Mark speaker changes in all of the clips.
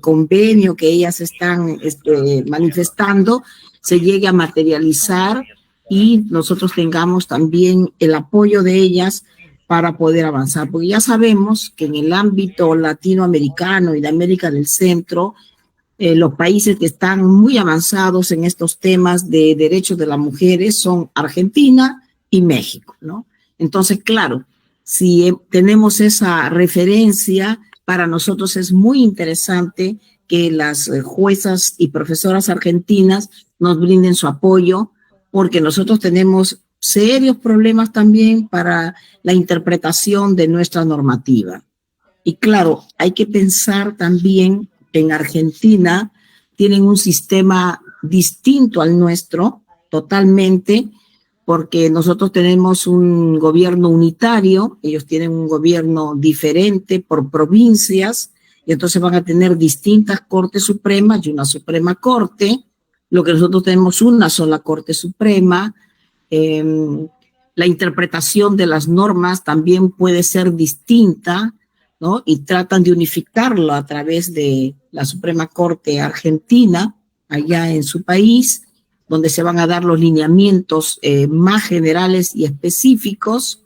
Speaker 1: convenio que ellas están manifestando se llegue a materializar y nosotros tengamos también el apoyo de ellas para poder avanzar, porque ya sabemos que en el ámbito latinoamericano y de América del Centro, los países que están muy avanzados en estos temas de derechos de las mujeres son Argentina y México, ¿no? Entonces, claro, si tenemos esa referencia, para nosotros es muy interesante que las juezas y profesoras argentinas nos brinden su apoyo, porque nosotros tenemos serios problemas también para la interpretación de nuestra normativa. Y claro, hay que pensar también en Argentina, tienen un sistema distinto al nuestro, totalmente, porque nosotros tenemos un gobierno unitario, ellos tienen un gobierno diferente por provincias, y entonces van a tener distintas cortes supremas y una Suprema Corte, lo que nosotros tenemos una sola Corte Suprema. La interpretación de las normas también puede ser distinta, ¿no? Y tratan de unificarlo a través de la Suprema Corte Argentina, allá en su país, donde se van a dar los lineamientos más generales y específicos.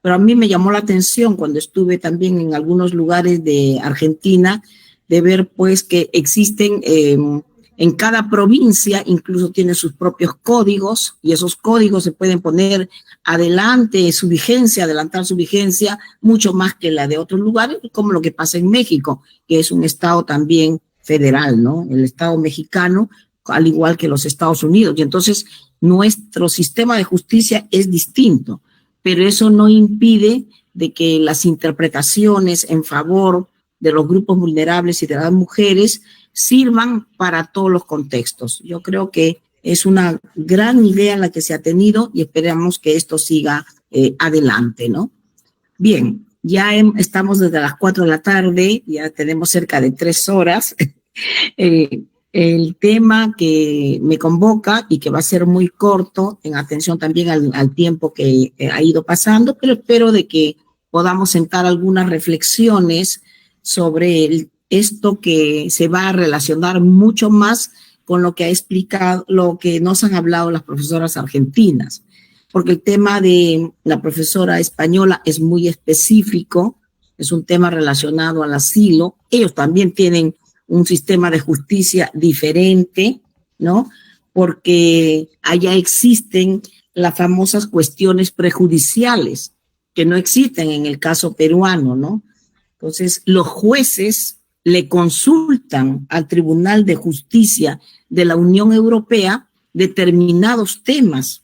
Speaker 1: Pero a mí me llamó la atención cuando estuve también en algunos lugares de Argentina, de ver pues que existen en cada provincia, incluso tiene sus propios códigos, y esos códigos se pueden poner adelante su vigencia, adelantar su vigencia mucho más que la de otros lugares, como lo que pasa en México, que es un estado también federal, ¿no? El estado mexicano, al igual que los Estados Unidos. Y entonces nuestro sistema de justicia es distinto, pero eso no impide de que las interpretaciones en favor de los grupos vulnerables y de las mujeres sirvan para todos los contextos. Yo creo que es una gran idea la que se ha tenido y esperamos que esto siga adelante, ¿no? Bien, ya estamos desde las 4 de la tarde, ya tenemos cerca de 3 horas. El tema que me convoca y que va a ser muy corto, en atención también al tiempo que ha ido pasando, pero espero de que podamos sentar algunas reflexiones sobre esto que se va a relacionar mucho más con lo que ha explicado, lo que nos han hablado las profesoras argentinas, porque el tema de la profesora española es muy específico, es un tema relacionado al asilo. Ellos también tienen un sistema de justicia diferente, ¿no? Porque allá existen las famosas cuestiones prejudiciales que no existen en el caso peruano, ¿no? Entonces, los jueces le consultan al Tribunal de Justicia de la Unión Europea determinados temas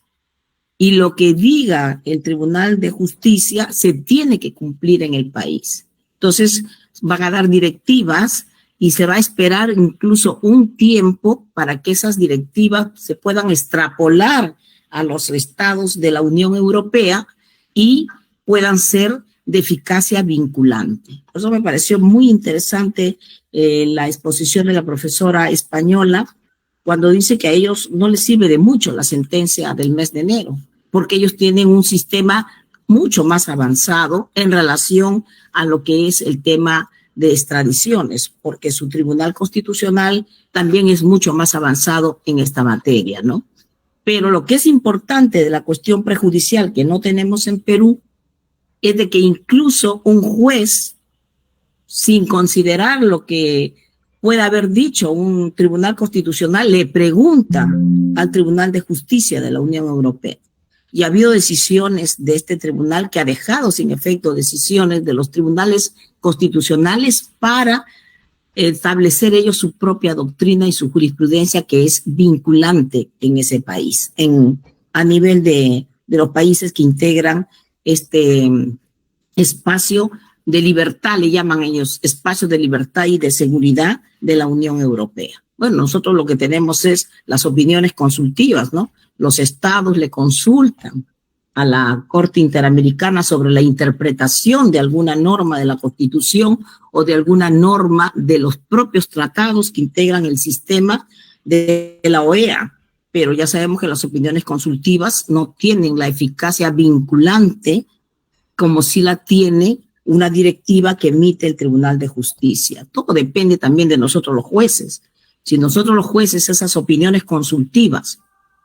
Speaker 1: y lo que diga el Tribunal de Justicia se tiene que cumplir en el país. Entonces, van a dar directivas y se va a esperar incluso un tiempo para que esas directivas se puedan extrapolar a los estados de la Unión Europea y puedan ser de eficacia vinculante. Por eso me pareció muy interesante la exposición de la profesora española cuando dice que a ellos no les sirve de mucho la sentencia del mes de enero, porque ellos tienen un sistema mucho más avanzado en relación a lo que es el tema de extradiciones, porque su Tribunal Constitucional también es mucho más avanzado en esta materia, ¿no? Pero lo que es importante de la cuestión prejudicial que no tenemos en Perú es de que incluso un juez, sin considerar lo que pueda haber dicho un Tribunal Constitucional, le pregunta al Tribunal de Justicia de la Unión Europea. Y ha habido decisiones de este tribunal que ha dejado sin efecto decisiones de los tribunales constitucionales para establecer ellos su propia doctrina y su jurisprudencia que es vinculante en ese país, a nivel de los países que integran este espacio de libertad, le llaman ellos, espacio de libertad y de seguridad de la Unión Europea. Bueno, nosotros lo que tenemos es las opiniones consultivas, ¿no? Los estados le consultan a la Corte Interamericana sobre la interpretación de alguna norma de la Constitución o de alguna norma de los propios tratados que integran el sistema de la OEA. Pero ya sabemos que las opiniones consultivas no tienen la eficacia vinculante como sí la tiene una directiva que emite el Tribunal de Justicia. Todo depende también de nosotros los jueces. Si nosotros los jueces esas opiniones consultivas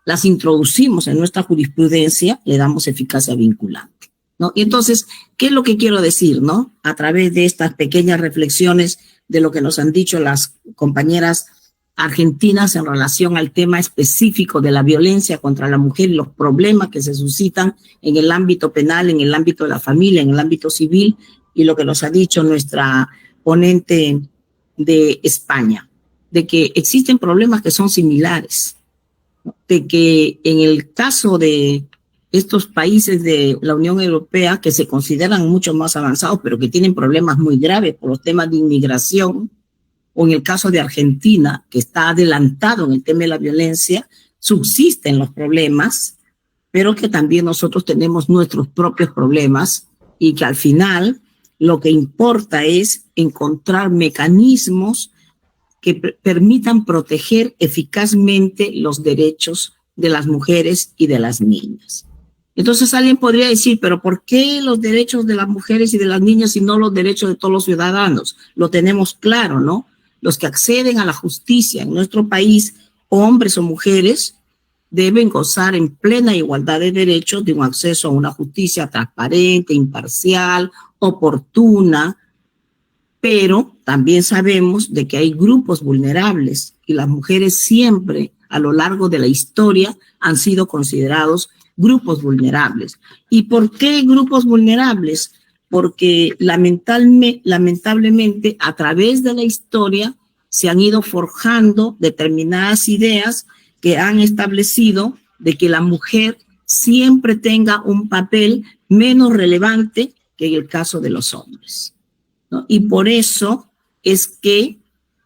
Speaker 1: las introducimos en nuestra jurisprudencia, le damos eficacia vinculante, ¿no? Y entonces, ¿qué es lo que quiero decir, no? A través de estas pequeñas reflexiones de lo que nos han dicho las compañeras argentinas en relación al tema específico de la violencia contra la mujer y los problemas que se suscitan en el ámbito penal, en el ámbito de la familia, en el ámbito civil, y lo que nos ha dicho nuestra ponente de España, de que existen problemas que son similares, de que en el caso de estos países de la Unión Europea que se consideran mucho más avanzados, pero que tienen problemas muy graves por los temas de inmigración, o en el caso de Argentina, que está adelantado en el tema de la violencia, subsisten los problemas, pero que también nosotros tenemos nuestros propios problemas y que al final lo que importa es encontrar mecanismos que permitan proteger eficazmente los derechos de las mujeres y de las niñas. Entonces alguien podría decir, pero ¿por qué los derechos de las mujeres y de las niñas y no los derechos de todos los ciudadanos? Lo tenemos claro, ¿no? Los que acceden a la justicia en nuestro país, hombres o mujeres, deben gozar en plena igualdad de derechos de un acceso a una justicia transparente, imparcial, oportuna, pero también sabemos de que hay grupos vulnerables y las mujeres siempre a lo largo de la historia han sido considerados grupos vulnerables. ¿Y por qué grupos vulnerables? Porque lamentablemente a través de la historia se han ido forjando determinadas ideas que han establecido de que la mujer siempre tenga un papel menos relevante que en el caso de los hombres, ¿no? Y por eso es que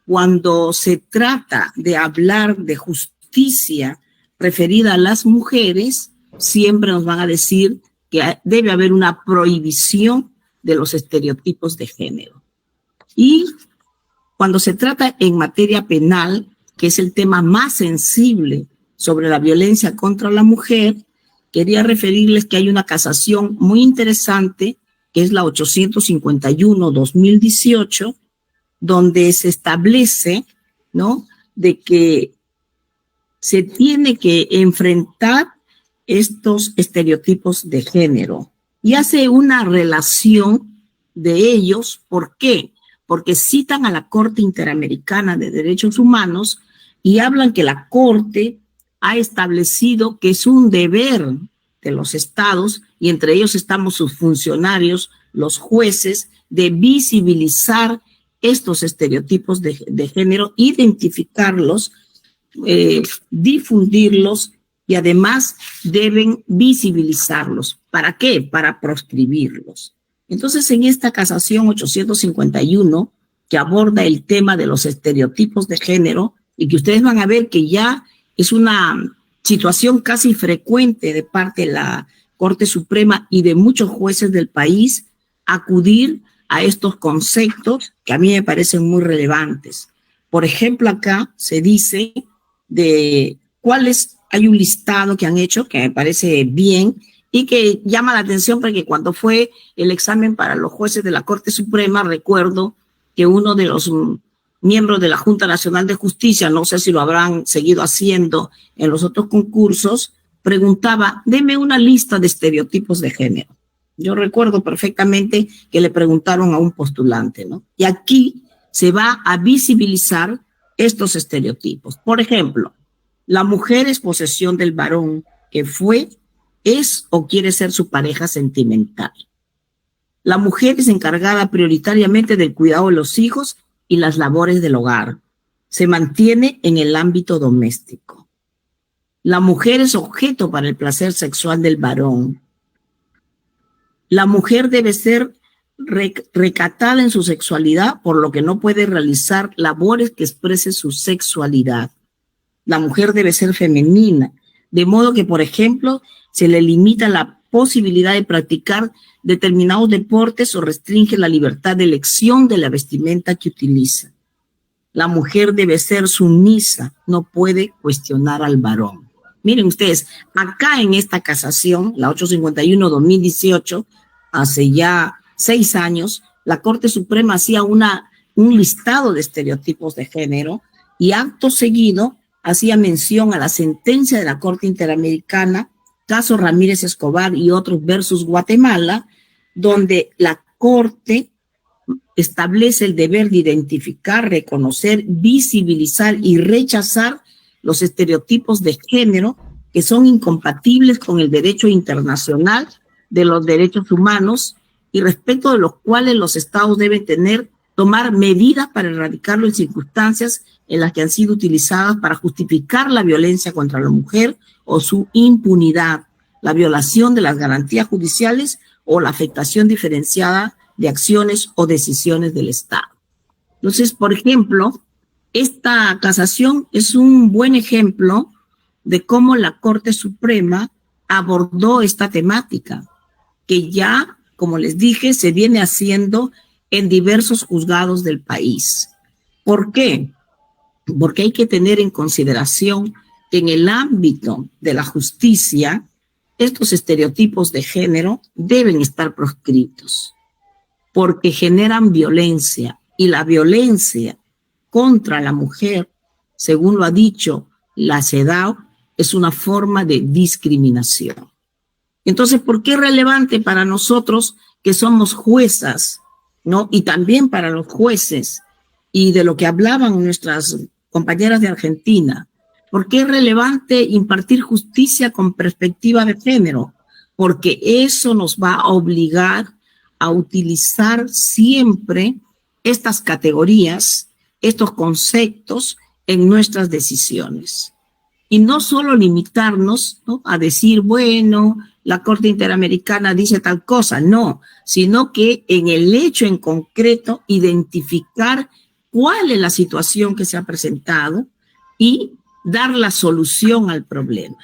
Speaker 1: cuando se trata de hablar de justicia referida a las mujeres, siempre nos van a decir que debe haber una prohibición de los estereotipos de género. Y cuando se trata en materia penal, que es el tema más sensible sobre la violencia contra la mujer, quería referirles que hay una casación muy interesante, que es la 851-2018, donde se establece, ¿no?, de que se tiene que enfrentar estos estereotipos de género y hace una relación de ellos. ¿Por qué? Porque citan a la Corte Interamericana de Derechos Humanos y hablan que la Corte ha establecido que es un deber de los estados, y entre ellos estamos sus funcionarios, los jueces, de visibilizar estos estereotipos de género, identificarlos, difundirlos, y además deben visibilizarlos. ¿Para qué? Para proscribirlos. Entonces, en esta casación 851, que aborda el tema de los estereotipos de género, y que ustedes van a ver que ya es una situación casi frecuente de parte de la Corte Suprema y de muchos jueces del país, acudir a estos conceptos que a mí me parecen muy relevantes. Por ejemplo, acá se dice de cuáles, hay un listado que han hecho que me parece bien y que llama la atención, porque cuando fue el examen para los jueces de la Corte Suprema, recuerdo que uno de los miembros de la Junta Nacional de Justicia, no sé si lo habrán seguido haciendo en los otros concursos, preguntaba, deme una lista de estereotipos de género. Yo recuerdo perfectamente que le preguntaron a un postulante, ¿no? Y aquí se va a visibilizar estos estereotipos. Por ejemplo, la mujer es posesión del varón que fue, es o quiere ser su pareja sentimental. La mujer es encargada prioritariamente del cuidado de los hijos y las labores del hogar. Se mantiene en el ámbito doméstico. La mujer es objeto para el placer sexual del varón. La mujer debe ser recatada en su sexualidad, por lo que no puede realizar labores que expresen su sexualidad. La mujer debe ser femenina, de modo que, por ejemplo, se le limita la posibilidad de practicar determinados deportes o restringe la libertad de elección de la vestimenta que utiliza. La mujer debe ser sumisa, no puede cuestionar al varón. Miren ustedes, acá en esta casación, la 851-2018, hace ya 6 años, la Corte Suprema hacía un listado de estereotipos de género y acto seguido hacía mención a la sentencia de la Corte Interamericana, caso Ramírez Escobar y otros versus Guatemala, donde la Corte establece el deber de identificar, reconocer, visibilizar y rechazar los estereotipos de género que son incompatibles con el derecho internacional de los derechos humanos y respecto de los cuales los estados deben tomar medidas para erradicarlo en circunstancias en las que han sido utilizadas para justificar la violencia contra la mujer o su impunidad, la violación de las garantías judiciales o la afectación diferenciada de acciones o decisiones del Estado. Entonces, por ejemplo, esta casación es un buen ejemplo de cómo la Corte Suprema abordó esta temática, que ya, como les dije, se viene haciendo en diversos juzgados del país. ¿Por qué? Porque hay que tener en consideración que en el ámbito de la justicia, estos estereotipos de género deben estar proscritos, porque generan violencia, y la violencia contra la mujer, según lo ha dicho la CEDAW, es una forma de discriminación. Entonces, ¿por qué es relevante para nosotros que somos juezas, ¿no? Y también para los jueces, y de lo que hablaban nuestras compañeras de Argentina? ¿Por qué es relevante impartir justicia con perspectiva de género? Porque eso nos va a obligar a utilizar siempre estas categorías, estos conceptos en nuestras decisiones. Y no solo limitarnos, ¿no?, a decir, bueno, la Corte Interamericana dice tal cosa, no, sino que en el hecho en concreto identificar cuál es la situación que se ha presentado y dar la solución al problema.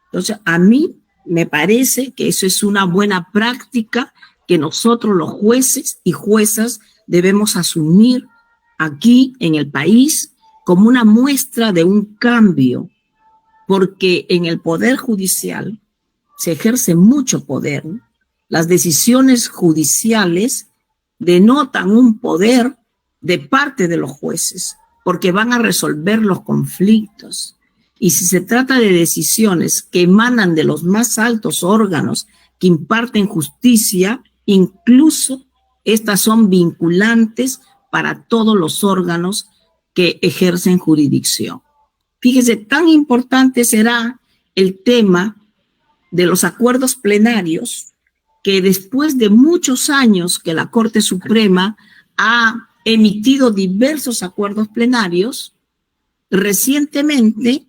Speaker 1: Entonces, a mí me parece que eso es una buena práctica que nosotros los jueces y juezas debemos asumir aquí en el país como una muestra de un cambio, porque en el Poder Judicial se ejerce mucho poder. Las decisiones judiciales denotan un poder de parte de los jueces, porque van a resolver los conflictos. Y si se trata de decisiones que emanan de los más altos órganos que imparten justicia, incluso estas son vinculantes para todos los órganos que ejercen jurisdicción. Fíjese, tan importante será el tema de los acuerdos plenarios, que después de muchos años que la Corte Suprema ha emitido diversos acuerdos plenarios, recientemente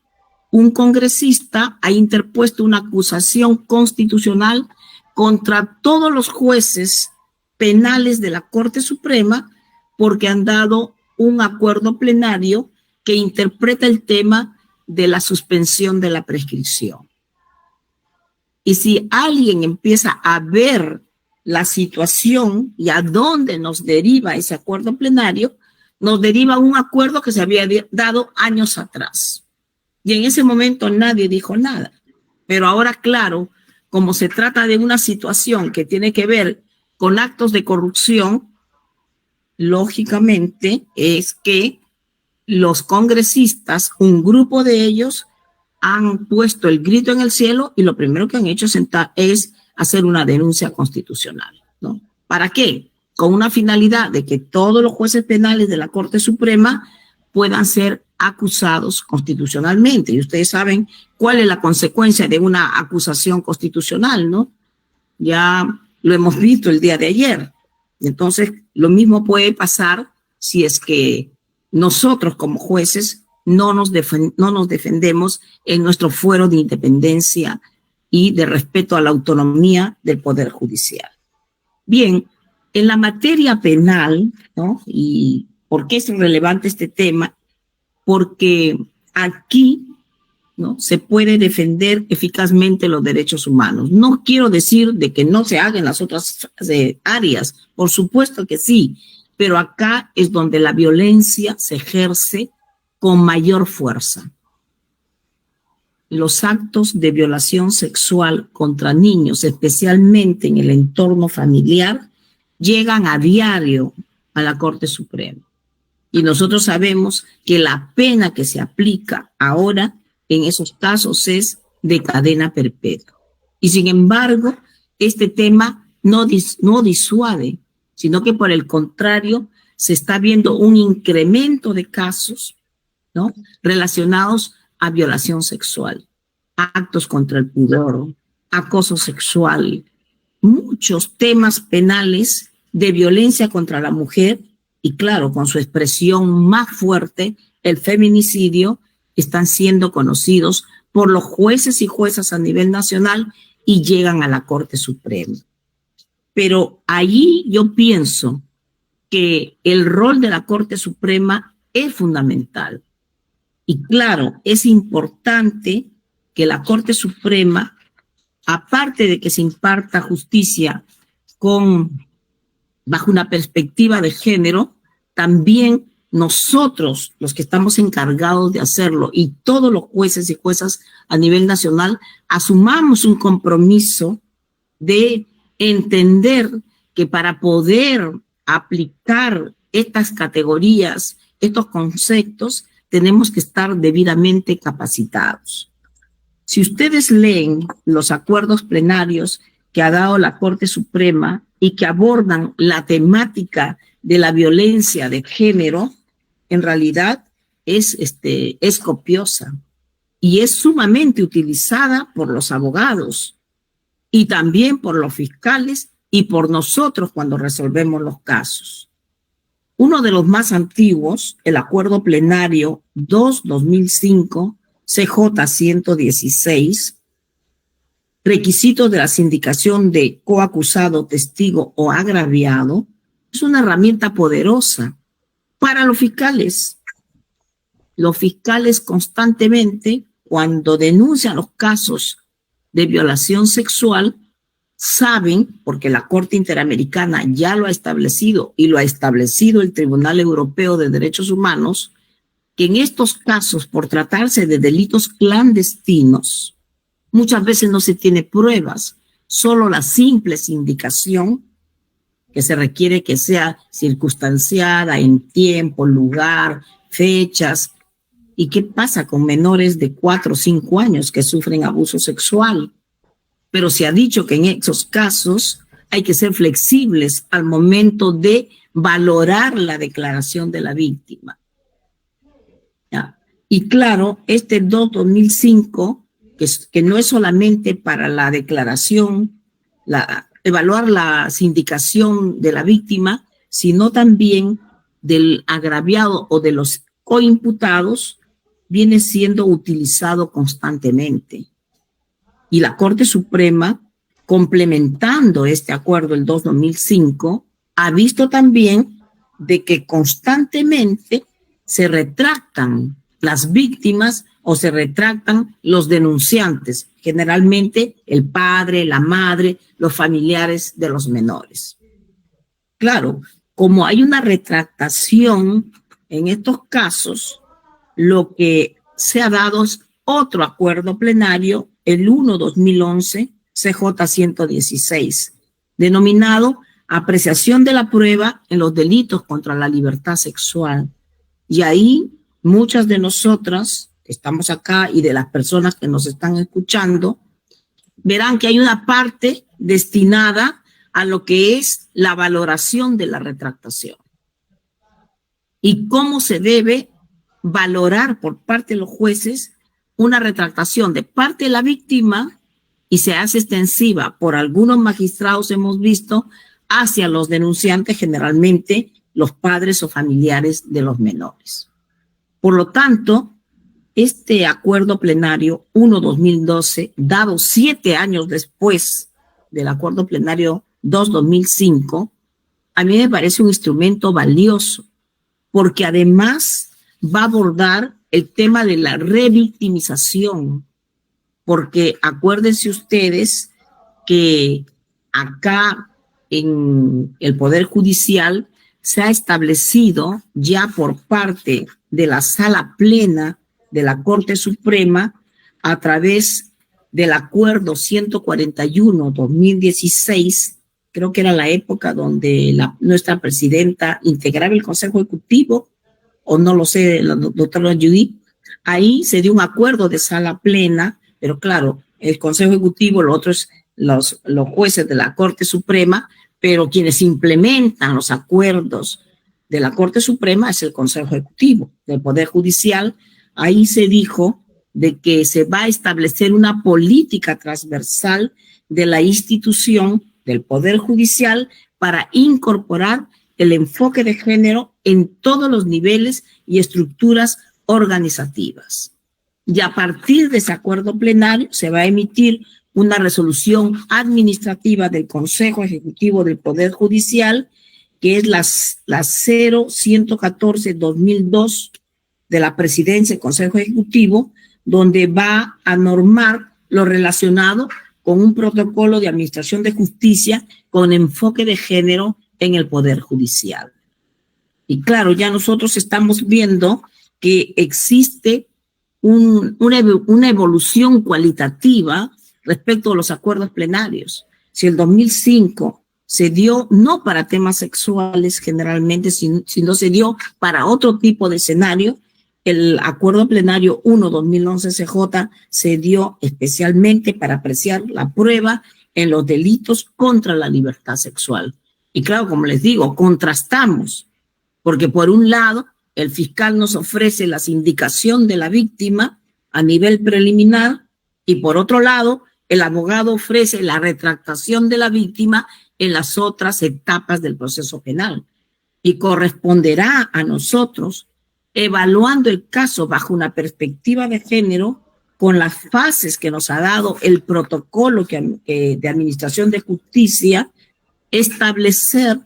Speaker 1: un congresista ha interpuesto una acusación constitucional contra todos los jueces penales de la Corte Suprema porque han dado un acuerdo plenario que interpreta el tema de la suspensión de la prescripción. Y si alguien empieza a ver la situación y a dónde nos deriva ese acuerdo plenario, nos deriva un acuerdo que se había dado años atrás. Y en ese momento nadie dijo nada. Pero ahora, claro, como se trata de una situación que tiene que ver con actos de corrupción, lógicamente es que los congresistas, un grupo de ellos, han puesto el grito en el cielo y lo primero que han hecho es hacer una denuncia constitucional, ¿no? ¿Para qué? Con una finalidad de que todos los jueces penales de la Corte Suprema puedan ser acusados constitucionalmente. Y ustedes saben cuál es la consecuencia de una acusación constitucional, ¿no? Ya lo hemos visto el día de ayer. Entonces, lo mismo puede pasar si es que nosotros como jueces no nos defendemos en nuestro fuero de independencia y de respeto a la autonomía del Poder Judicial. Bien, en la materia penal, ¿no? ¿Y por qué es relevante este tema? Porque aquí, ¿no?, se puede defender eficazmente los derechos humanos. No quiero decir de que no se haga en las otras áreas, por supuesto que sí, pero acá es donde la violencia se ejerce con mayor fuerza. Los actos de violación sexual contra niños, especialmente en el entorno familiar, llegan a diario a la Corte Suprema. Y nosotros sabemos que la pena que se aplica ahora en esos casos es de cadena perpetua. Y sin embargo, este tema no disuade, sino que por el contrario, se está viendo un incremento de casos, ¿no?, relacionados a violación sexual, actos contra el pudor, acoso sexual, muchos temas penales de violencia contra la mujer y, claro, con su expresión más fuerte, el feminicidio, están siendo conocidos por los jueces y juezas a nivel nacional y llegan a la Corte Suprema. Pero allí yo pienso que el rol de la Corte Suprema es fundamental. Y claro, es importante que la Corte Suprema, aparte de que se imparta justicia bajo una perspectiva de género, también nosotros, los que estamos encargados de hacerlo, y todos los jueces y juezas a nivel nacional, asumamos un compromiso de entender que para poder aplicar estas categorías, estos conceptos, tenemos que estar debidamente capacitados. Si ustedes leen los acuerdos plenarios que ha dado la Corte Suprema y que abordan la temática de la violencia de género, en realidad es copiosa y es sumamente utilizada por los abogados y también por los fiscales y por nosotros cuando resolvemos los casos. Uno de los más antiguos, el Acuerdo Plenario 2-2005, CJ 116, requisitos de la sindicación de coacusado, testigo o agraviado, es una herramienta poderosa para los fiscales. Los fiscales constantemente, cuando denuncian los casos de violación sexual, saben, porque la Corte Interamericana ya lo ha establecido y lo ha establecido el Tribunal Europeo de Derechos Humanos, que en estos casos, por tratarse de delitos clandestinos, muchas veces no se tiene pruebas, solo la simple indicación que se requiere que sea circunstanciada en tiempo, lugar, fechas. ¿Y qué pasa con menores de 4 o 5 años que sufren abuso sexual? Pero se ha dicho que en esos casos hay que ser flexibles al momento de valorar la declaración de la víctima. ¿Ya? Y claro, este 2005, que no es solamente para la declaración, evaluar la sindicación de la víctima, sino también del agraviado o de los coimputados, viene siendo utilizado constantemente. Y la Corte Suprema, complementando este acuerdo, el 2005, ha visto también de que constantemente se retractan las víctimas o se retractan los denunciantes, generalmente el padre, la madre, los familiares de los menores. Claro, como hay una retractación en estos casos, lo que se ha dado es otro acuerdo plenario, el 1-2011, CJ 116, denominado apreciación de la prueba en los delitos contra la libertad sexual. Y ahí muchas de nosotras que estamos acá y de las personas que nos están escuchando, verán que hay una parte destinada a lo que es la valoración de la retractación y cómo se debe valorar por parte de los jueces una retractación de parte de la víctima y se hace extensiva por algunos magistrados, hemos visto, hacia los denunciantes, generalmente los padres o familiares de los menores. Por lo tanto, este acuerdo plenario 1-2012, dado 7 años después del acuerdo plenario 2-2005, a mí me parece un instrumento valioso, porque además va a abordar el tema de la revictimización, porque acuérdense ustedes que acá en el Poder Judicial se ha establecido ya por parte de la Sala Plena de la Corte Suprema a través del Acuerdo 141-2016 creo que era la época donde nuestra presidenta integraba el Consejo Ejecutivo, o no lo sé, la doctora Judith. Ahí se dio un acuerdo de sala plena, pero claro, el Consejo Ejecutivo, lo otro es los jueces de la Corte Suprema, pero quienes implementan los acuerdos de la Corte Suprema es el Consejo Ejecutivo, del Poder Judicial. Ahí se dijo de que se va a establecer una política transversal de la institución del Poder Judicial para incorporar el enfoque de género en todos los niveles y estructuras organizativas. Y a partir de ese acuerdo plenario se va a emitir una resolución administrativa del Consejo Ejecutivo del Poder Judicial, que es la 0114-2002 de la Presidencia del Consejo Ejecutivo, donde va a normar lo relacionado con un protocolo de administración de justicia con enfoque de género en el Poder Judicial. Y claro, ya nosotros estamos viendo que existe una evolución cualitativa respecto a los acuerdos plenarios. Si el 2005 se dio no para temas sexuales generalmente, sino se dio para otro tipo de escenario, el acuerdo plenario 1-2011-CJ se dio especialmente para apreciar la prueba en los delitos contra la libertad sexual. Y claro, como les digo, contrastamos, porque por un lado, el fiscal nos ofrece la sindicación de la víctima a nivel preliminar y por otro lado, el abogado ofrece la retractación de la víctima en las otras etapas del proceso penal. Y corresponderá a nosotros, evaluando el caso bajo una perspectiva de género, con las fases que nos ha dado el protocolo de administración de justicia, establecer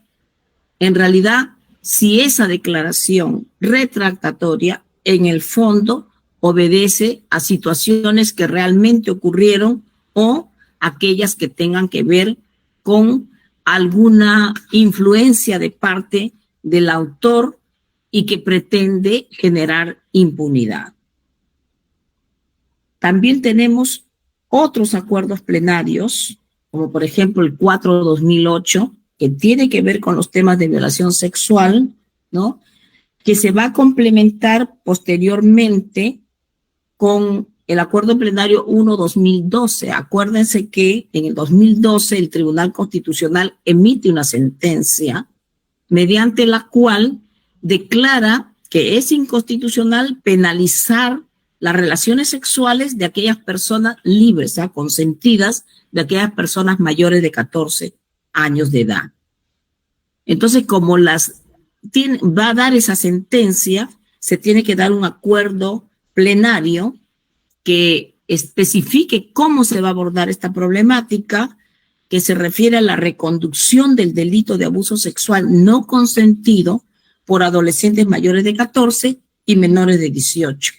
Speaker 1: en realidad si esa declaración retractatoria en el fondo obedece a situaciones que realmente ocurrieron o aquellas que tengan que ver con alguna influencia de parte del autor y que pretende generar impunidad. También tenemos otros acuerdos plenarios, como por ejemplo el 4-2008, que tiene que ver con los temas de violación sexual, ¿no? Que se va a complementar posteriormente con el acuerdo plenario 1-2012. Acuérdense que en el 2012 el Tribunal Constitucional emite una sentencia mediante la cual declara que es inconstitucional penalizar las relaciones sexuales de aquellas personas libres, o sea, consentidas, de aquellas personas mayores de 14 años de edad. Entonces, como va a dar esa sentencia, se tiene que dar un acuerdo plenario que especifique cómo se va a abordar esta problemática, que se refiere a la reconducción del delito de abuso sexual no consentido por adolescentes mayores de 14 y menores de 18,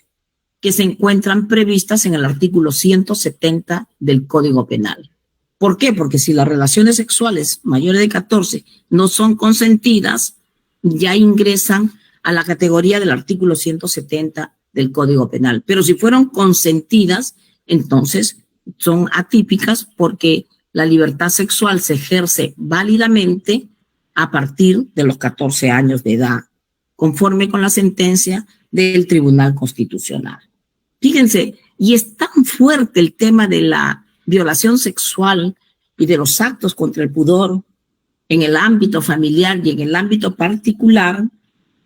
Speaker 1: que se encuentran previstas en el artículo 170 del Código Penal. ¿Por qué? Porque si las relaciones sexuales mayores de 14 no son consentidas, ya ingresan a la categoría del artículo 170 del Código Penal. Pero si fueron consentidas, entonces son atípicas porque la libertad sexual se ejerce válidamente a partir de los 14 años de edad, conforme con la sentencia del Tribunal Constitucional. Fíjense, y es tan fuerte el tema de la violación sexual y de los actos contra el pudor en el ámbito familiar y en el ámbito particular,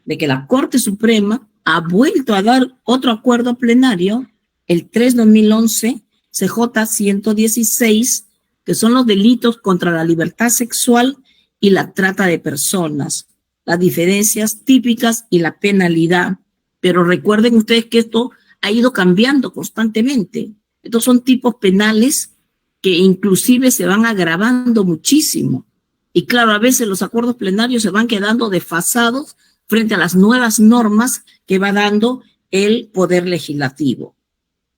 Speaker 1: de que la Corte Suprema ha vuelto a dar otro acuerdo plenario, el 3-2011, CJ 116, que son los delitos contra la libertad sexual y la trata de personas, las diferencias típicas y la penalidad. Pero recuerden ustedes que esto ha ido cambiando constantemente. Estos son tipos penales que inclusive se van agravando muchísimo. Y claro, a veces los acuerdos plenarios se van quedando desfasados frente a las nuevas normas que va dando el Poder Legislativo.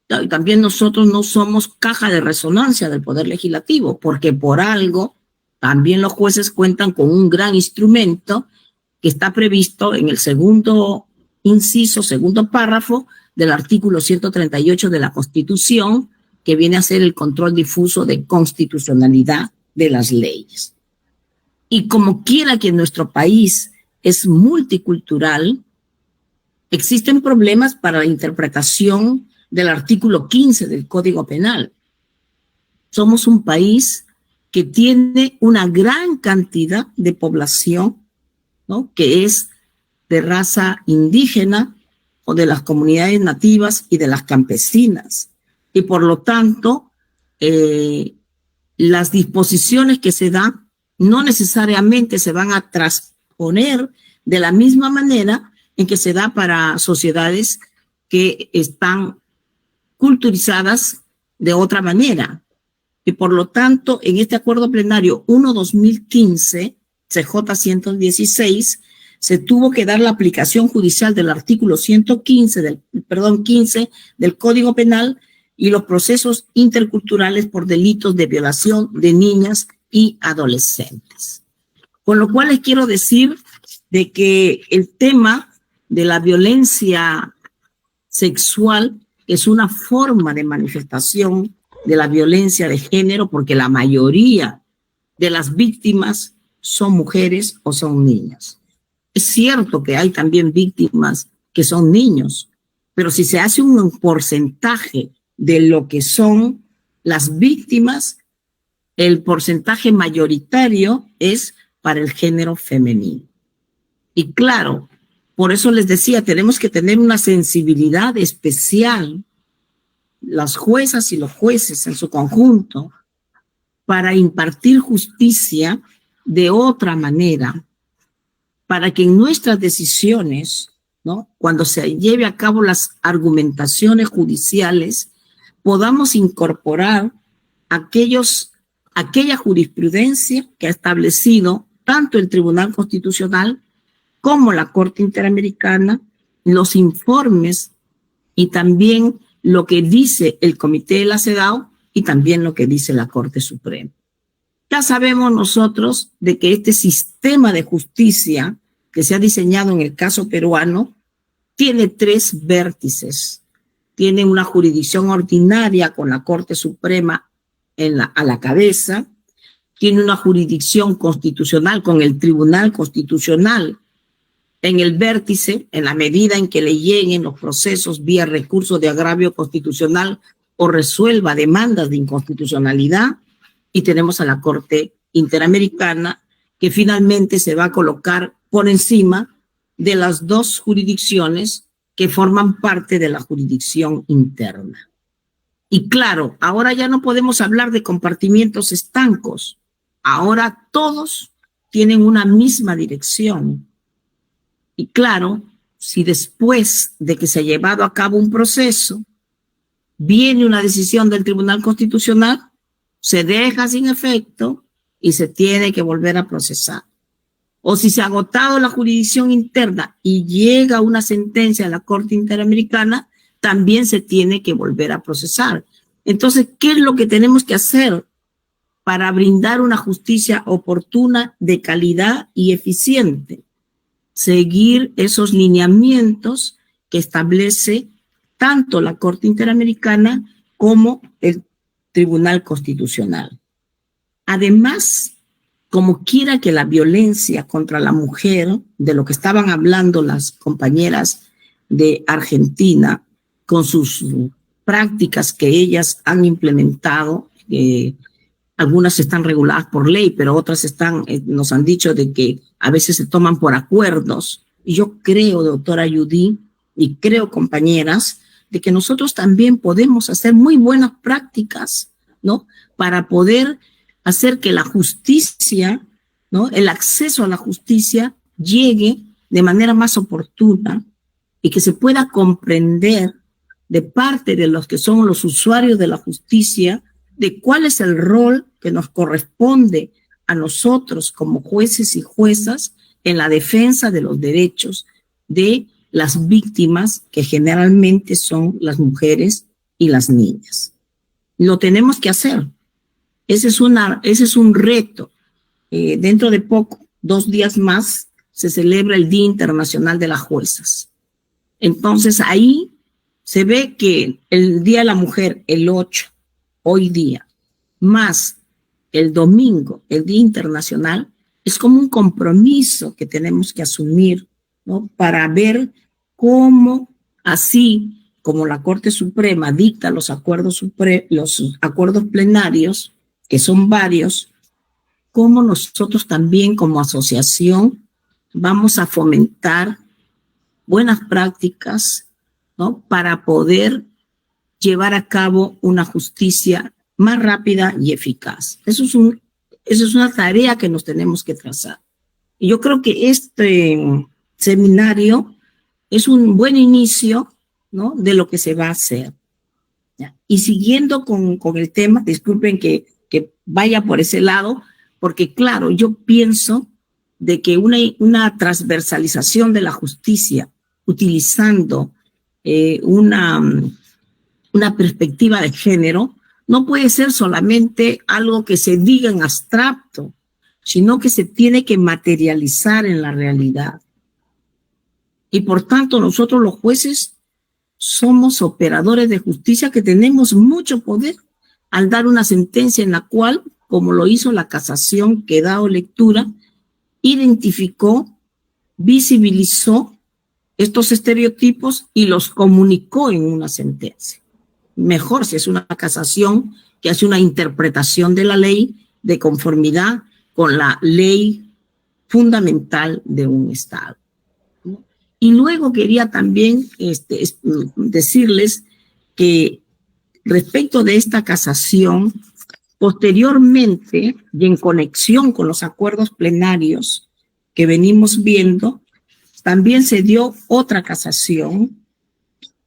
Speaker 1: Y también nosotros no somos caja de resonancia del Poder Legislativo, porque por algo también los jueces cuentan con un gran instrumento que está previsto en el segundo inciso, segundo párrafo del artículo 138 de la Constitución, que viene a ser el control difuso de constitucionalidad de las leyes. Y como quiera que nuestro país es multicultural, existen problemas para la interpretación del artículo 15 del Código Penal. Somos un país que tiene una gran cantidad de población, ¿no?, que es de raza indígena o de las comunidades nativas y de las campesinas. Y por lo tanto, las disposiciones que se dan no necesariamente se van a transponer de la misma manera en que se da para sociedades que están culturizadas de otra manera. Y por lo tanto, en este acuerdo plenario 1/2015, CJ 116, se tuvo que dar la aplicación judicial del artículo 15 del Código Penal y los procesos interculturales por delitos de violación de niñas y adolescentes. Con lo cual les quiero decir de que el tema de la violencia sexual es una forma de manifestación de la violencia de género, porque la mayoría de las víctimas son mujeres o son niñas. Es cierto que hay también víctimas que son niños, pero si se hace un porcentaje de lo que son las víctimas, el porcentaje mayoritario es para el género femenino. Y claro, por eso les decía, tenemos que tener una sensibilidad especial, las juezas y los jueces en su conjunto, para impartir justicia de otra manera, para que en nuestras decisiones, ¿no?, cuando se lleve a cabo las argumentaciones judiciales, podamos incorporar aquella jurisprudencia que ha establecido tanto el Tribunal Constitucional como la Corte Interamericana, los informes y también lo que dice el Comité de la CEDAW y también lo que dice la Corte Suprema. Ya sabemos nosotros de que este sistema de justicia que se ha diseñado en el caso peruano tiene 3 vértices. Tiene una jurisdicción ordinaria con la Corte Suprema a la cabeza, tiene una jurisdicción constitucional con el Tribunal Constitucional en el vértice, en la medida en que le lleguen los procesos vía recurso de agravio constitucional o resuelva demandas de inconstitucionalidad, y tenemos a la Corte Interamericana, que finalmente se va a colocar por encima de las 2 jurisdicciones que forman parte de la jurisdicción interna. Y claro, ahora ya no podemos hablar de compartimientos estancos. Ahora todos tienen una misma dirección. Y claro, si después de que se ha llevado a cabo un proceso, viene una decisión del Tribunal Constitucional, se deja sin efecto y se tiene que volver a procesar. O si se ha agotado la jurisdicción interna y llega una sentencia de la Corte Interamericana, también se tiene que volver a procesar. Entonces, ¿qué es lo que tenemos que hacer para brindar una justicia oportuna, de calidad y eficiente? Seguir esos lineamientos que establece tanto la Corte Interamericana como el Tribunal Constitucional. Además, como quiera que la violencia contra la mujer, de lo que estaban hablando las compañeras de Argentina, con sus prácticas que ellas han implementado, algunas están reguladas por ley, pero otras nos han dicho de que a veces se toman por acuerdos. Y yo creo, doctora Judy, y creo, compañeras, de que nosotros también podemos hacer muy buenas prácticas, ¿no?, para poder hacer que la justicia, ¿no?, el acceso a la justicia llegue de manera más oportuna y que se pueda comprender de parte de los que son los usuarios de la justicia de cuál es el rol que nos corresponde a nosotros como jueces y juezas en la defensa de los derechos de las víctimas, que generalmente son las mujeres y las niñas. Lo tenemos que hacer. Ese es un reto. Dentro de poco, 2 días más, se celebra el Día Internacional de las Juezas. Entonces ahí se ve que el Día de la Mujer, el 8, hoy día, más el domingo, el Día Internacional, es como un compromiso que tenemos que asumir, ¿no? Para ver cómo, así como la Corte Suprema dicta los acuerdos plenarios, que son varios, cómo nosotros también como asociación vamos a fomentar buenas prácticas, ¿no? Para poder llevar a cabo una justicia más rápida y eficaz. Esa es una tarea que nos tenemos que trazar. Y yo creo que este seminario es un buen inicio, ¿no? De lo que se va a hacer. ¿Ya? Y siguiendo con el tema, disculpen que vaya por ese lado, porque claro, yo pienso de que una transversalización de la justicia utilizando una perspectiva de género no puede ser solamente algo que se diga en abstracto, sino que se tiene que materializar en la realidad. Y por tanto, nosotros los jueces somos operadores de justicia que tenemos mucho poder al dar una sentencia en la cual, como lo hizo la casación que he dado lectura, identificó, visibilizó estos estereotipos y los comunicó en una sentencia. Mejor si es una casación que hace una interpretación de la ley de conformidad con la ley fundamental de un Estado. Y luego quería también decirles que respecto de esta casación, posteriormente y en conexión con los acuerdos plenarios que venimos viendo, también se dio otra casación,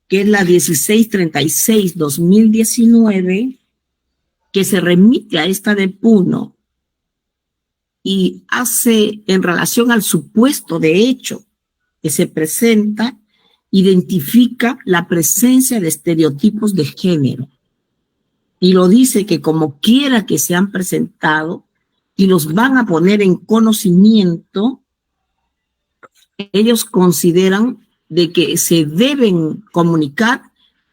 Speaker 1: que es la 1636-2019, que se remite a esta de Puno y hace en relación al supuesto de hecho que se presenta, identifica la presencia de estereotipos de género. Y lo dice que como quiera que se han presentado y los van a poner en conocimiento, ellos consideran de que se deben comunicar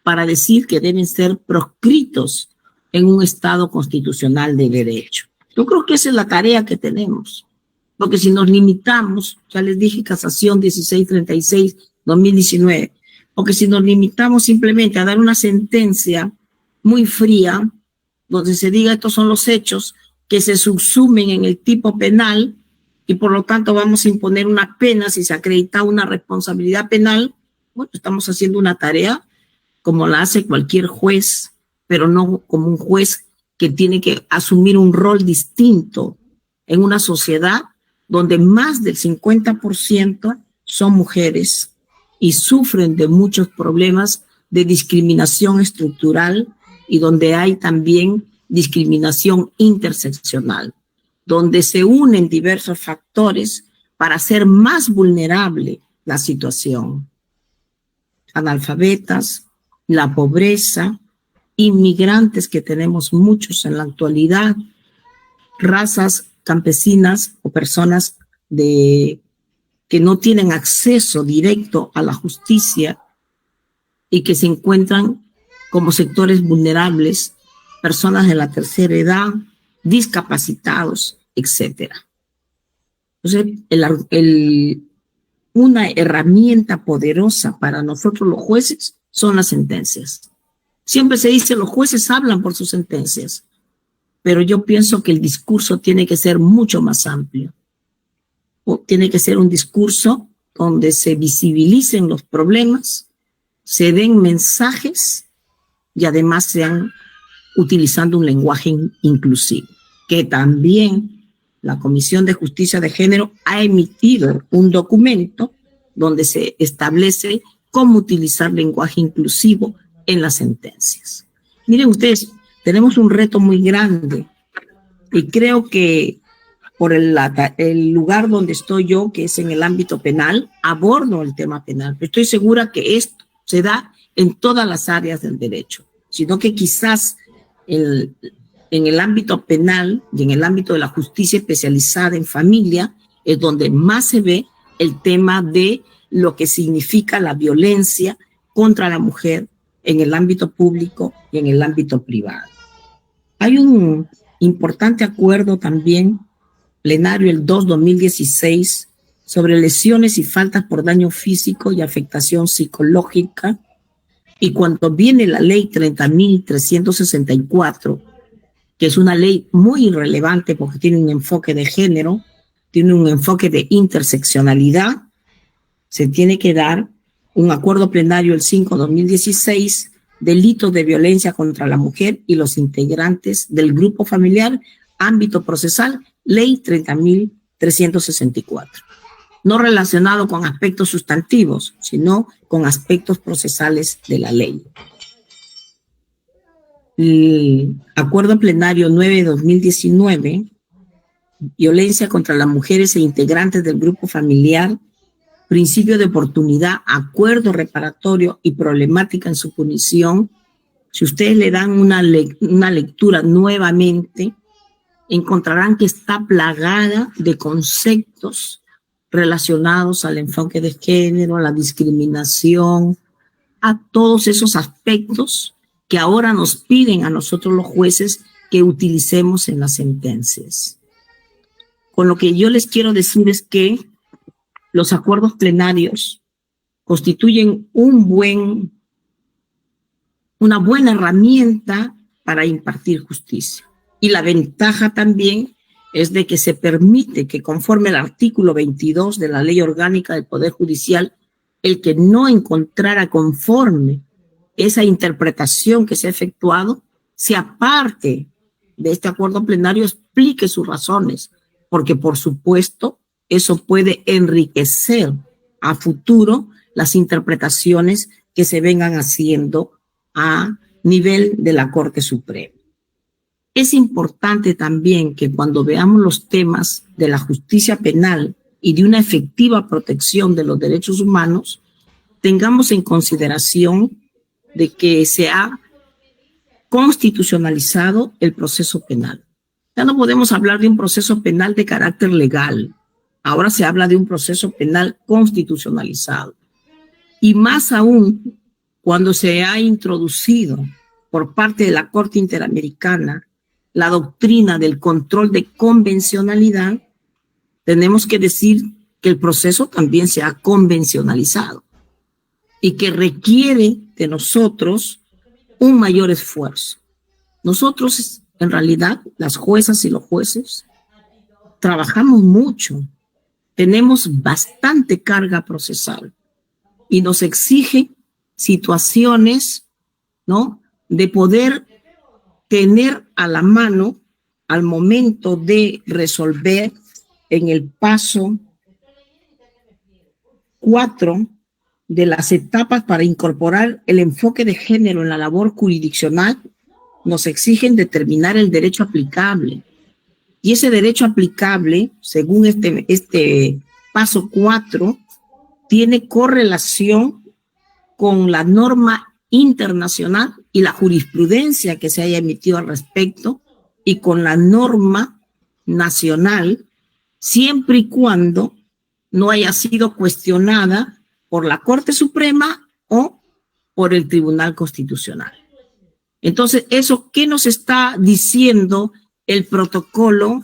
Speaker 1: para decir que deben ser proscritos en un Estado constitucional de derecho. Yo creo que esa es la tarea que tenemos. Porque si nos limitamos, ya les dije, casación 1636-2019, porque si nos limitamos simplemente a dar una sentencia muy fría, donde se diga estos son los hechos que se subsumen en el tipo penal y por lo tanto vamos a imponer una pena si se acredita una responsabilidad penal, bueno, estamos haciendo una tarea como la hace cualquier juez, pero no como un juez que tiene que asumir un rol distinto en una sociedad donde más del 50% son mujeres y sufren de muchos problemas de discriminación estructural y donde hay también discriminación interseccional, donde se unen diversos factores para hacer más vulnerable la situación. Analfabetas, la pobreza, inmigrantes que tenemos muchos en la actualidad, razas campesinas o personas que no tienen acceso directo a la justicia y que se encuentran como sectores vulnerables, personas de la tercera edad, discapacitados, etc. Entonces, una herramienta poderosa para nosotros los jueces son las sentencias. Siempre se dice los jueces hablan por sus sentencias, pero yo pienso que el discurso tiene que ser mucho más amplio. Tiene que ser un discurso donde se visibilicen los problemas, se den mensajes y además sean utilizando un lenguaje inclusivo, que también la Comisión de Justicia de Género ha emitido un documento donde se establece cómo utilizar lenguaje inclusivo en las sentencias. Miren ustedes, tenemos un reto muy grande y creo que por el lugar donde estoy yo, que es en el ámbito penal, abordo el tema penal. Estoy segura que esto se da en todas las áreas del derecho, sino que quizás en el ámbito penal y en el ámbito de la justicia especializada en familia es donde más se ve el tema de lo que significa la violencia contra la mujer en el ámbito público y en el ámbito privado. Hay un importante acuerdo también plenario el 2/2016 sobre lesiones y faltas por daño físico y afectación psicológica, y cuando viene la ley 30.364, que es una ley muy irrelevante porque tiene un enfoque de género, tiene un enfoque de interseccionalidad, se tiene que dar un acuerdo plenario el 5/2016, delitos de violencia contra la mujer y los integrantes del grupo familiar, ámbito procesal, ley 30.364. No relacionado con aspectos sustantivos, sino con aspectos procesales de la ley. El acuerdo plenario 9/2019, violencia contra las mujeres e integrantes del grupo familiar, principio de oportunidad, acuerdo reparatorio y problemática en su punición. Si ustedes le dan una lectura nuevamente, encontrarán que está plagada de conceptos relacionados al enfoque de género, a la discriminación, a todos esos aspectos que ahora nos piden a nosotros los jueces que utilicemos en las sentencias. Con lo que yo les quiero decir es que los acuerdos plenarios constituyen una buena herramienta para impartir justicia. Y la ventaja también es de que se permite que, conforme al artículo 22 de la Ley Orgánica del Poder Judicial, el que no encontrara conforme esa interpretación que se ha efectuado, se aparte de este acuerdo plenario, explique sus razones, porque por supuesto eso puede enriquecer a futuro las interpretaciones que se vengan haciendo a nivel de la Corte Suprema. Es importante también que cuando veamos los temas de la justicia penal y de una efectiva protección de los derechos humanos, tengamos en consideración de que se ha constitucionalizado el proceso penal. Ya no podemos hablar de un proceso penal de carácter legal. Ahora se habla de un proceso penal constitucionalizado. Y más aún cuando se ha introducido por parte de la Corte Interamericana la doctrina del control de convencionalidad, tenemos que decir que el proceso también se ha convencionalizado y que requiere de nosotros un mayor esfuerzo. Nosotros, en realidad, las juezas y los jueces, trabajamos mucho, tenemos bastante carga procesal y nos exige situaciones, ¿no?, de poder tener a la mano al momento de resolver en el paso 4 de las etapas para incorporar el enfoque de género en la labor jurisdiccional. Nos exigen determinar el derecho aplicable. Y ese derecho aplicable, según este paso 4, tiene correlación con la norma internacional y la jurisprudencia que se haya emitido al respecto y con la norma nacional, siempre y cuando no haya sido cuestionada por la Corte Suprema o por el Tribunal Constitucional. Entonces, ¿eso qué nos está diciendo el protocolo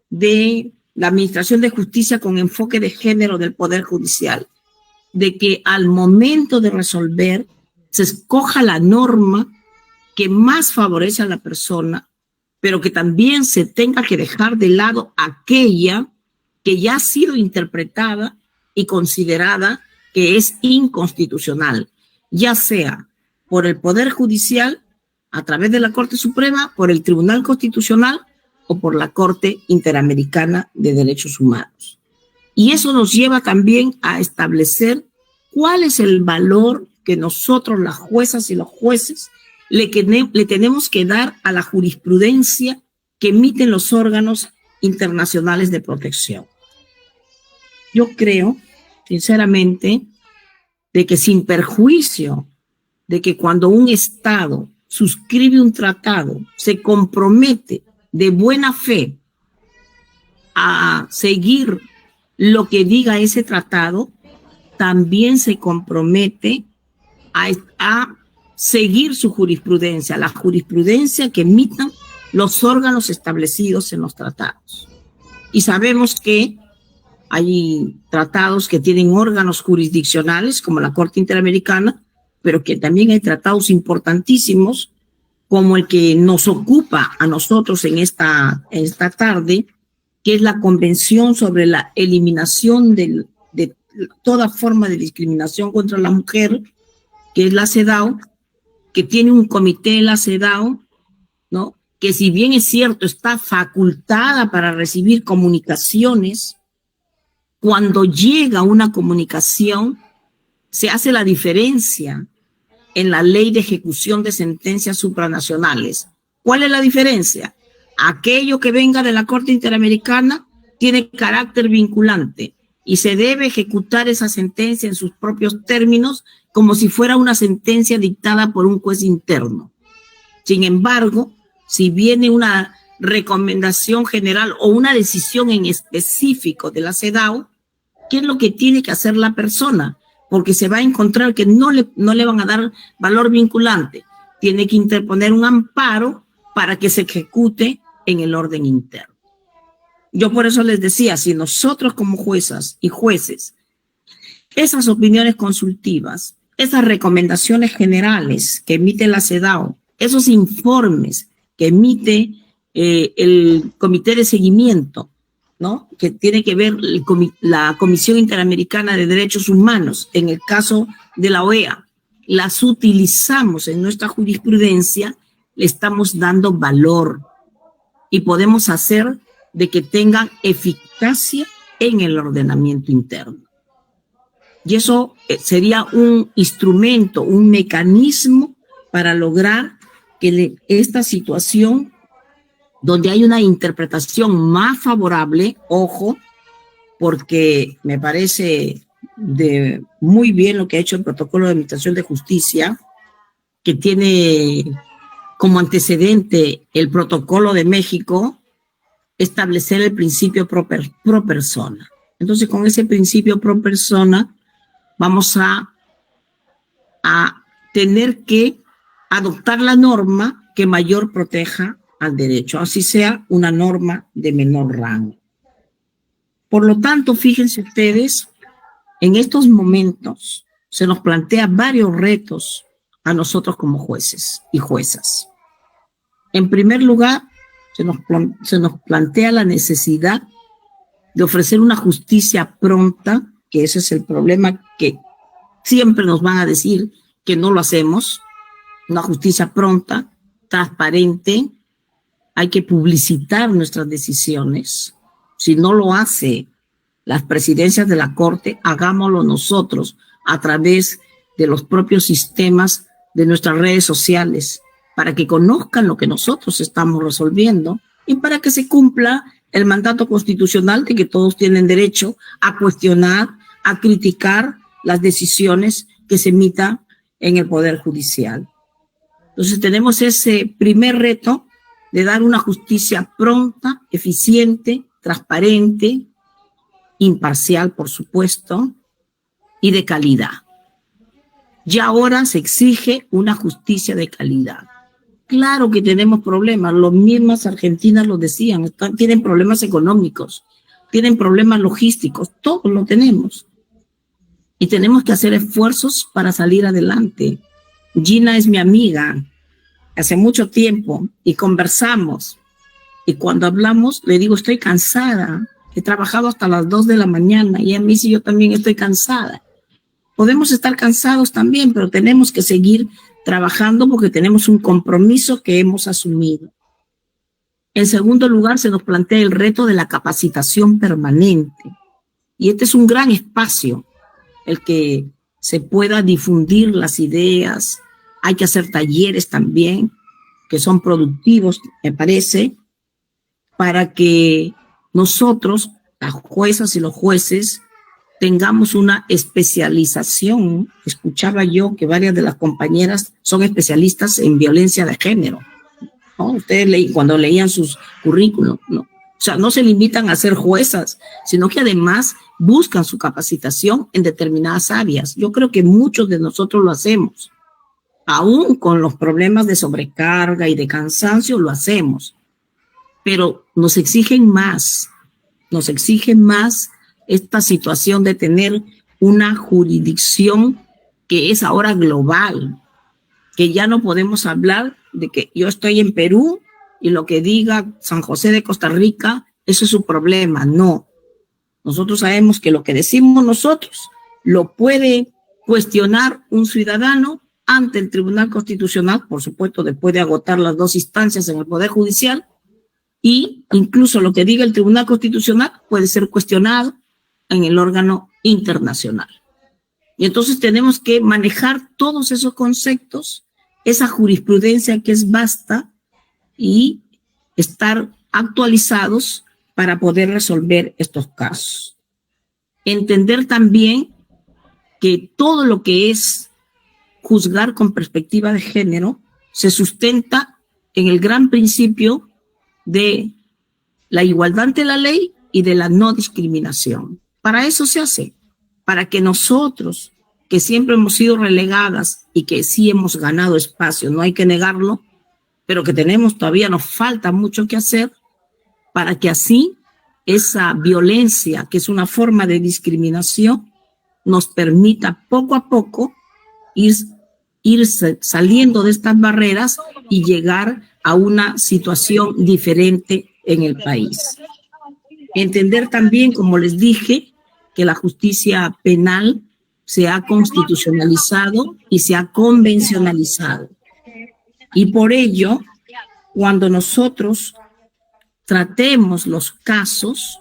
Speaker 1: de la Administración de Justicia con enfoque de género del Poder Judicial? De que al momento de resolver se escoja la norma que más favorece a la persona, pero que también se tenga que dejar de lado aquella que ya ha sido interpretada y considerada que es inconstitucional, ya sea por el Poder Judicial, a través de la Corte Suprema, por el Tribunal Constitucional o por la Corte Interamericana de Derechos Humanos. Y eso nos lleva también a establecer cuál es el valor que nosotros, las juezas y los jueces, le tenemos que dar a la jurisprudencia que emiten los órganos internacionales de protección. Yo creo, sinceramente, de que sin perjuicio de que cuando un Estado suscribe un tratado, se compromete de buena fe a seguir lo que diga ese tratado, también se compromete a seguir su jurisprudencia, la jurisprudencia que emitan los órganos establecidos en los tratados. Y sabemos que hay tratados que tienen órganos jurisdiccionales, como la Corte Interamericana, pero que también hay tratados importantísimos, como el que nos ocupa a nosotros en esta tarde, que es la Convención sobre la Eliminación de toda forma de discriminación contra la mujer, que es la CEDAW, que tiene un comité, la CEDAW, ¿no? Que si bien es cierto, está facultada para recibir comunicaciones, cuando llega una comunicación, se hace la diferencia en la ley de ejecución de sentencias supranacionales. ¿Cuál es la diferencia? Aquello que venga de la Corte Interamericana tiene carácter vinculante y se debe ejecutar esa sentencia en sus propios términos como si fuera una sentencia dictada por un juez interno. Sin embargo, si viene una recomendación general o una decisión en específico de la CEDAW, ¿qué es lo que tiene que hacer la persona? Porque se va a encontrar que no le van a dar valor vinculante. Tiene que interponer un amparo para que se ejecute en el orden interno. Yo por eso les decía, si nosotros como juezas y jueces, esas opiniones consultivas, esas recomendaciones generales que emite la CEDAW, esos informes que emite el Comité de Seguimiento, ¿no? Que tiene que ver la Comisión Interamericana de Derechos Humanos, en el caso de la OEA, las utilizamos en nuestra jurisprudencia, le estamos dando valor y podemos hacer de que tengan eficacia en el ordenamiento interno. Y eso sería un instrumento, un mecanismo para lograr que esta situación donde hay una interpretación más favorable, ojo, porque me parece muy bien lo que ha hecho el Protocolo de Administración de Justicia, que tiene como antecedente el Protocolo de México, establecer el principio pro persona. Entonces, con ese principio pro persona, vamos a tener que adoptar la norma que mayor proteja al derecho, así sea una norma de menor rango. Por lo tanto, fíjense ustedes, en estos momentos se nos plantea varios retos a nosotros como jueces y juezas. En primer lugar, se nos plantea la necesidad de ofrecer una justicia pronta, que ese es el problema que siempre nos van a decir que no lo hacemos, una justicia pronta, transparente. Hay que publicitar nuestras decisiones. Si no lo hace las presidencias de la Corte, hagámoslo nosotros a través de los propios sistemas de nuestras redes sociales, para que conozcan lo que nosotros estamos resolviendo y para que se cumpla el mandato constitucional de que todos tienen derecho a cuestionar, a criticar las decisiones que se emitan en el Poder Judicial. Entonces tenemos ese primer reto de dar una justicia pronta, eficiente, transparente, imparcial, por supuesto, y de calidad. Ya ahora se exige una justicia de calidad. Claro que tenemos problemas, los mismos argentinas lo decían, tienen problemas económicos, tienen problemas logísticos, todos lo tenemos. Y tenemos que hacer esfuerzos para salir adelante. Gina es mi amiga, hace mucho tiempo, y conversamos. Y cuando hablamos, le digo, estoy cansada, he trabajado hasta las 2 de la mañana, y a mí sí, yo también estoy cansada. Podemos estar cansados también, pero tenemos que seguir trabajando porque tenemos un compromiso que hemos asumido. En segundo lugar, se nos plantea el reto de la capacitación permanente. Y este es un gran espacio, el que se pueda difundir las ideas. Hay que hacer talleres también, que son productivos, me parece, para que nosotros, las juezas y los jueces, tengamos una especialización. Escuchaba yo que varias de las compañeras son especialistas en violencia de género, ¿no? Ustedes cuando leían sus currículums, ¿no? O sea, no se limitan a ser juezas, sino que además buscan su capacitación en determinadas áreas. Yo creo que muchos de nosotros lo hacemos. Aún con los problemas de sobrecarga y de cansancio lo hacemos. Pero nos exigen más. nos exige más esta situación de tener una jurisdicción que es ahora global, que ya no podemos hablar de que yo estoy en Perú y lo que diga San José de Costa Rica, eso es su problema. No. Nosotros sabemos que lo que decimos nosotros lo puede cuestionar un ciudadano ante el Tribunal Constitucional, por supuesto, después de agotar las dos instancias en el Poder Judicial, y incluso lo que diga el Tribunal Constitucional puede ser cuestionado en el órgano internacional. Y entonces tenemos que manejar todos esos conceptos, esa jurisprudencia que es vasta, y estar actualizados para poder resolver estos casos. Entender también que todo lo que es juzgar con perspectiva de género se sustenta en el gran principio de la igualdad ante la ley y de la no discriminación. Para eso se hace, para que nosotros, que siempre hemos sido relegadas y que sí hemos ganado espacio, no hay que negarlo, pero que todavía nos falta mucho que hacer, para que así esa violencia, que es una forma de discriminación, nos permita poco a poco ir saliendo de estas barreras y llegar a una situación diferente en el país. Entender también, como les dije, que la justicia penal se ha constitucionalizado y se ha convencionalizado. Y por ello, cuando nosotros tratemos los casos,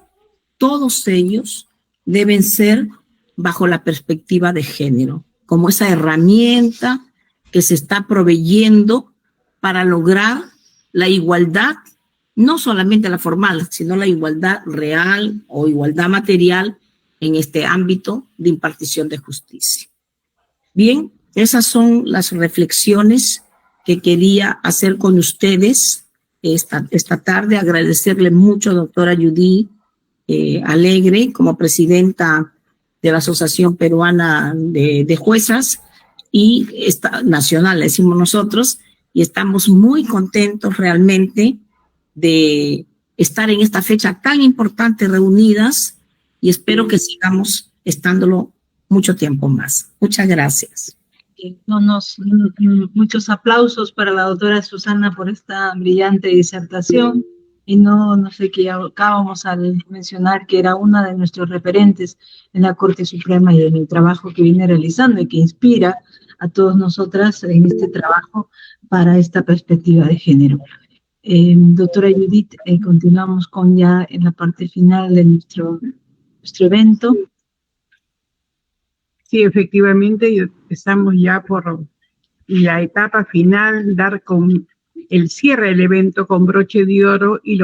Speaker 1: todos ellos deben ser bajo la perspectiva de género, como esa herramienta que se está proveyendo para lograr la igualdad, no solamente la formal, sino la igualdad real o igualdad material en este ámbito de impartición de justicia. Bien, esas son las reflexiones que quería hacer con ustedes esta tarde. Agradecerle mucho, doctora Judy Alegre, como presidenta de la Asociación Peruana de Juezas y nacional, le decimos nosotros, y estamos muy contentos realmente de estar en esta fecha tan importante reunidas, y espero que sigamos estándolo mucho tiempo más. Muchas gracias.
Speaker 2: Muchos aplausos para la doctora Susana por esta brillante disertación. Y no sé qué acabamos al mencionar que era una de nuestros referentes en la Corte Suprema y en el trabajo que viene realizando y que inspira a todas nosotras en este trabajo para esta perspectiva de género. Doctora Judith, continuamos con ya en la parte final de nuestro evento.
Speaker 3: Sí, efectivamente, estamos ya por la etapa final, dar con el cierre del evento con broche de oro y